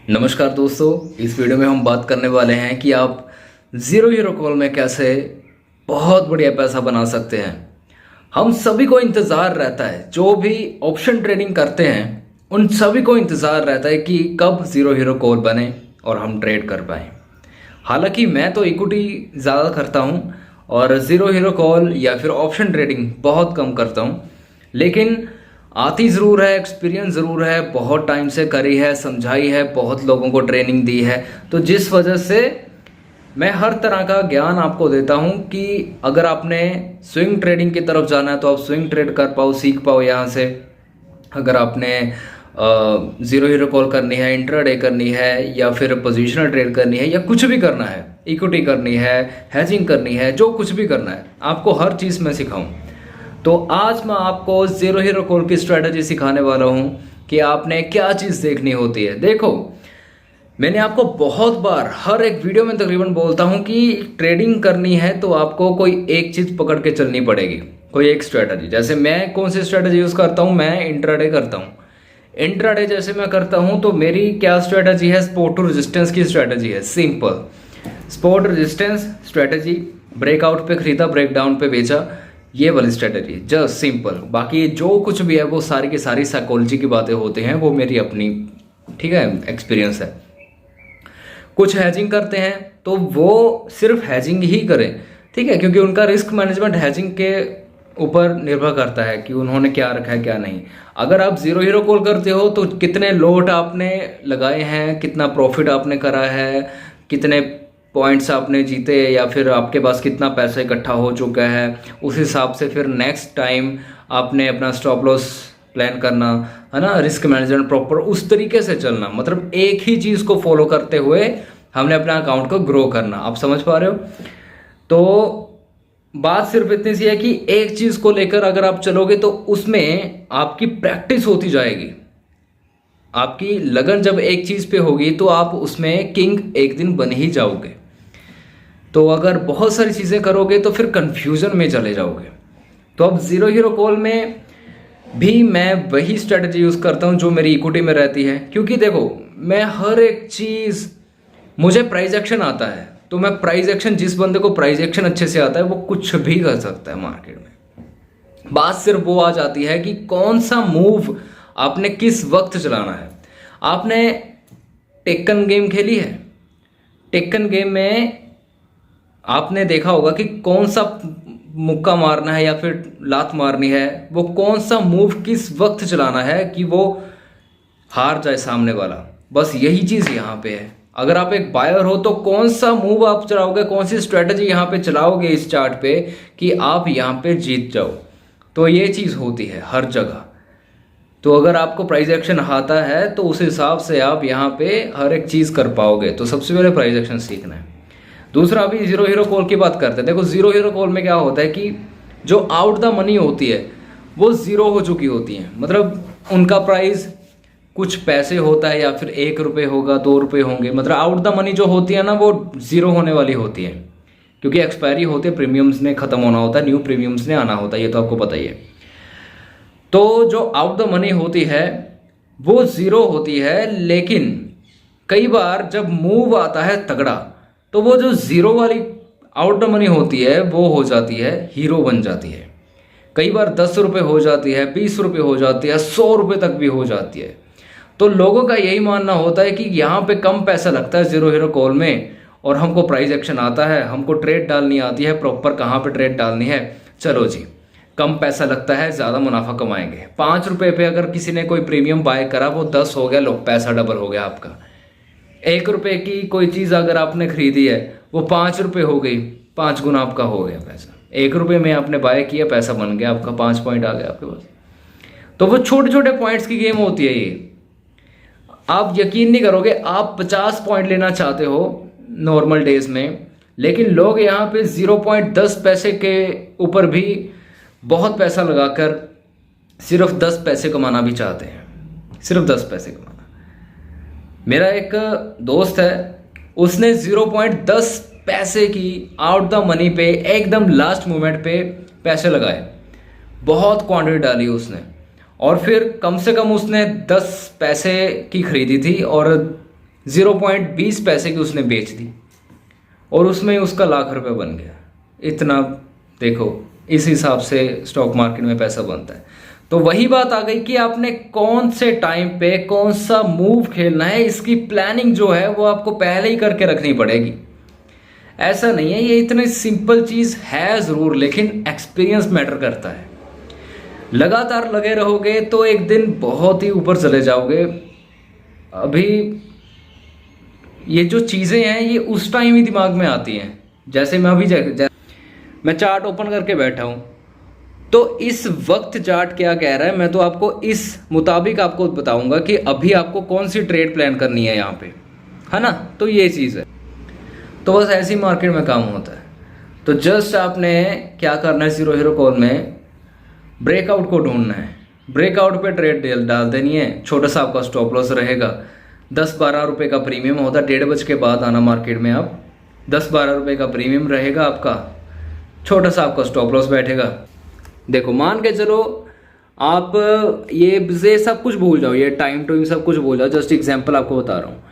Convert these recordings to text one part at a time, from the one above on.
नमस्कार दोस्तों, इस वीडियो में हम बात करने वाले हैं कि आप ज़ीरो हीरो कॉल में कैसे बहुत बढ़िया पैसा बना सकते हैं। हम सभी को इंतज़ार रहता है, जो भी ऑप्शन ट्रेडिंग करते हैं उन सभी को इंतज़ार रहता है कि कब ज़ीरो हीरो कॉल बने और हम ट्रेड कर पाएँ। हालांकि मैं तो इक्विटी ज़्यादा करता हूँ और ज़ीरो हीरो कॉल या फिर ऑप्शन ट्रेडिंग बहुत कम करता हूँ, लेकिन आती ज़रूर है, एक्सपीरियंस ज़रूर है, बहुत टाइम से करी है, समझाई है, बहुत लोगों को ट्रेनिंग दी है। तो जिस वजह से मैं हर तरह का ज्ञान आपको देता हूं कि अगर आपने स्विंग ट्रेडिंग की तरफ जाना है तो आप स्विंग ट्रेड कर पाओ, सीख पाओ यहाँ से। अगर आपने ज़ीरो हीरो कॉल करनी है, इंट्राडे करनी है या फिर पोजिशनल ट्रेड करनी है या कुछ भी करना है, इक्विटी करनी है, हैजिंग करनी है, जो कुछ भी करना है, आपको हर चीज़ में सिखाऊं। तो आज मैं आपको ज़ीरो हीरो कॉल की स्ट्रेटजी सिखाने वाला हूं कि आपने क्या चीज़ देखनी होती है। देखो, मैंने आपको बहुत बार हर एक वीडियो में तकरीबन बोलता हूं कि ट्रेडिंग करनी है तो आपको कोई एक चीज़ पकड़ के चलनी पड़ेगी, कोई एक स्ट्रेटजी। जैसे मैं कौन सी स्ट्रेटजी यूज़ करता हूं, मैं इंट्राडे करता हूं। इंट्राडे जैसे मैं करता हूं तो मेरी क्या स्ट्रेटजी है, सपोर्ट टू रेजिस्टेंस की स्ट्रेटजी है। Simple support resistance strategy, breakout पे खरीदा, ब्रेकडाउन पे बेचा, ये वाली स्ट्रेटजी, जस्ट सिंपल। बाकी जो कुछ भी है वो सारी की सारी साइकोलॉजी की बातें होती हैं, वो मेरी अपनी, ठीक है, एक्सपीरियंस है। कुछ हैजिंग करते हैं तो वो सिर्फ हैजिंग ही करें, ठीक है, क्योंकि उनका रिस्क मैनेजमेंट हैजिंग के ऊपर निर्भर करता है कि उन्होंने क्या रखा है क्या नहीं। अगर आप ज़ीरो हीरो कॉल करते हो तो कितने लोट आपने लगाए हैं, कितना प्रॉफिट आपने करा है, कितने पॉइंट्स आपने जीते, या फिर आपके पास कितना पैसा इकट्ठा हो चुका है, उस हिसाब से फिर नेक्स्ट टाइम आपने अपना स्टॉप लॉस प्लान करना है ना, रिस्क मैनेजमेंट प्रॉपर उस तरीके से चलना। मतलब एक ही चीज़ को फॉलो करते हुए हमने अपना अकाउंट को ग्रो करना। आप समझ पा रहे हो? तो बात सिर्फ इतनी सी है कि एक चीज़ को लेकर अगर आप चलोगे तो उसमें आपकी प्रैक्टिस होती जाएगी। आपकी लगन जब एक चीज़ पे होगी तो आप उसमें किंग एक दिन बन ही जाओगे। तो अगर बहुत सारी चीज़ें करोगे तो फिर कंफ्यूजन में चले जाओगे। तो अब ज़ीरो हीरो कॉल में भी मैं वही स्ट्रेटजी यूज़ करता हूँ जो मेरी इक्विटी में रहती है, क्योंकि देखो, मैं हर एक चीज़, मुझे प्राइस एक्शन आता है तो मैं प्राइस एक्शन, जिस बंदे को प्राइस एक्शन अच्छे से आता है वो कुछ भी कर सकता है मार्केट में। बात सिर्फ वो आ जाती है कि कौन सा मूव आपने किस वक्त चलाना है। आपने टेक्कन गेम खेली है? टेक्कन गेम में आपने देखा होगा कि कौन सा मुक्का मारना है या फिर लात मारनी है, वो कौन सा मूव किस वक्त चलाना है कि वो हार जाए सामने वाला। बस यही चीज़ यहाँ पे है। अगर आप एक बायर हो तो कौन सा मूव आप चलाओगे, कौन सी स्ट्रेटजी यहाँ पे चलाओगे इस चार्ट पे कि आप यहाँ पे जीत जाओ। तो ये चीज़ होती है हर जगह। तो अगर आपको प्राइस एक्शन आता है तो उस हिसाब से आप यहाँ पे हर एक चीज़ कर पाओगे। तो सबसे पहले प्राइस एक्शन सीखना है। दूसरा, अभी ज़ीरो हीरो कॉल की बात करते हैं। देखो, ज़ीरो हीरो कॉल में क्या होता है कि जो आउट द मनी होती है वो ज़ीरो हो चुकी होती है। मतलब उनका प्राइस कुछ पैसे होता है या फिर 1 रुपये होगा, 2 रुपये होंगे। मतलब आउट द मनी जो होती है ना, वो ज़ीरो होने वाली होती है, क्योंकि एक्सपायरी होती है, प्रीमियम्स ने ख़त्म होना होता है, न्यू प्रीमियम्स ने आना होता है, ये तो आपको पता ही है। तो जो आउट द मनी होती है वो ज़ीरो होती है, लेकिन कई बार जब मूव आता है तगड़ा तो वो जो ज़ीरो वाली आउट द मनी होती है वो हो जाती है, हीरो बन जाती है। कई बार 10 रुपये हो जाती है, 20 रुपये हो जाती है, 100 रुपये तक भी हो जाती है। तो लोगों का यही मानना होता है कि यहाँ पे कम पैसा लगता है ज़ीरो हीरो कॉल में और हमको प्राइस एक्शन आता है, हमको ट्रेड डालनी आती है प्रॉपर, कहाँ पे ट्रेड डालनी है, चलो जी कम पैसा लगता है, ज़्यादा मुनाफा कमाएंगे। 5 रुपये पे अगर किसी ने कोई प्रीमियम बाय करा, वो 10 हो गया, लो पैसा डबल हो गया आपका। 1 रुपये की कोई चीज़ अगर आपने खरीदी है वो 5 रुपये हो गई, 5 गुना आपका हो गया पैसा। 1 रुपये में आपने बाय किया, पैसा बन गया आपका, 5 पॉइंट आ गया आपके पास। तो वो छोटे छोटे पॉइंट्स की गेम होती है ये। आप यकीन नहीं करोगे, आप 50 पॉइंट लेना चाहते हो नॉर्मल डेज में, लेकिन लोग यहाँ पे 0.10 पैसे के ऊपर भी बहुत पैसा लगाकर सिर्फ 10 पैसे कमाना भी चाहते हैं, सिर्फ 10 पैसे कमाना। मेरा एक दोस्त है, उसने 0.10 पैसे की आउट द मनी पे एकदम लास्ट मोमेंट पे पैसे लगाए, बहुत क्वांटिटी डाली उसने, और फिर कम से कम उसने 10 पैसे की खरीदी थी और 0.20 पैसे की उसने बेच दी और उसमें उसका लाख रुपए बन गया। इतना देखो, इस हिसाब से स्टॉक मार्केट में पैसा बनता है। तो वही बात आ गई कि आपने कौन से टाइम पे कौन सा मूव खेलना है, इसकी प्लानिंग जो है वो आपको पहले ही करके रखनी पड़ेगी। ऐसा नहीं है, ये इतनी सिंपल चीज़ है ज़रूर, लेकिन एक्सपीरियंस मैटर करता है। लगातार लगे रहोगे तो एक दिन बहुत ही ऊपर चले जाओगे। अभी ये जो चीज़ें हैं ये उस टाइम ही दिमाग में आती हैं। जैसे मैं अभी मैं चार्ट ओपन करके बैठा हूँ, तो इस वक्त चार्ट क्या कह रहा है, मैं तो आपको इस मुताबिक आपको बताऊंगा कि अभी आपको कौन सी ट्रेड प्लान करनी है यहाँ पे, है ना। तो ये चीज़ है। तो बस ऐसी मार्केट में काम होता है। तो जस्ट आपने क्या करना है, जीरो हीरो कॉल में ब्रेकआउट को ढूंढना है। ब्रेकआउट पे ट्रेड डाल देनी है। छोटा सा आपका स्टॉप लॉस रहेगा। 10-12 रुपये का प्रीमियम होता है। 1:30 बजे के बाद आना मार्केट में। आप 10-12 रुपये का प्रीमियम रहेगा आपका। छोटा सा आपका स्टॉप लॉस बैठेगा। देखो, मान के चलो आप ये सब कुछ भूल जाओ, ये टाइम टू सब कुछ भूल जाओ। जस्ट एग्जांपल आपको बता रहा हूँ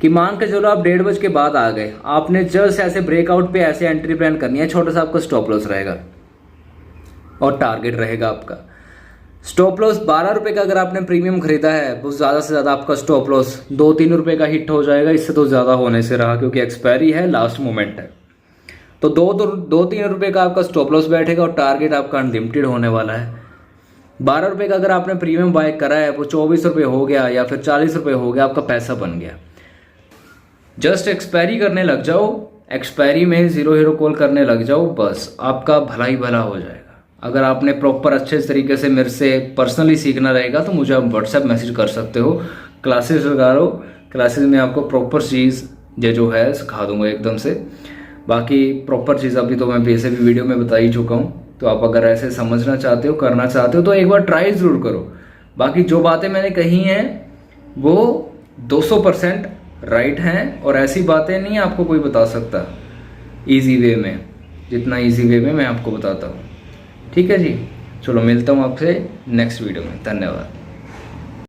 कि मान के चलो आप 1:30 बजे के बाद आ गए। आपने जस्ट ऐसे ब्रेकआउट पे ऐसे एंट्री प्लान करनी है। छोटा सा आपका स्टॉप लॉस रहेगा और टारगेट रहेगा आपका। स्टॉप लॉस 12 रुपये का अगर आपने प्रीमियम खरीदा है, वो ज़्यादा से ज़्यादा आपका स्टॉप लॉस 2-3 रुपये का हिट हो जाएगा। इससे तो ज़्यादा होने से रहा, क्योंकि एक्सपायरी है, लास्ट मोमेंट है। तो 2-3 रुपये का आपका स्टॉप लॉस बैठेगा और टारगेट आपका अनलिमिटेड होने वाला है। 12 रुपये का अगर आपने प्रीमियम बाय करा है, वो 24 रुपये हो गया या फिर 40 रुपये हो गया, आपका पैसा बन गया। जस्ट एक्सपायरी करने लग जाओ, एक्सपायरी में जीरो हीरो कॉल करने लग जाओ, बस आपका भला ही भला हो जाएगा। अगर आपने प्रॉपर अच्छे तरीके से मेरे से पर्सनली सीखना रहेगा तो मुझे आप व्हाट्सएप मैसेज कर सकते हो। क्लासेस लगा लो, क्लासेस में आपको प्रॉपर चीज़ जो है सिखा दूंगा एकदम से। बाकी प्रॉपर चीज़ अभी तो मैं वैसे भी वीडियो में बता ही चुका हूँ। तो आप अगर ऐसे समझना चाहते हो, करना चाहते हो, तो एक बार ट्राई ज़रूर करो। बाकी जो बातें मैंने कही हैं वो 200% राइट हैं, और ऐसी बातें नहीं आपको कोई बता सकता ईजी वे में, जितना ईजी वे में मैं आपको बताता हूँ। ठीक है जी, चलो मिलता हूँ आपसे नेक्स्ट वीडियो में। धन्यवाद।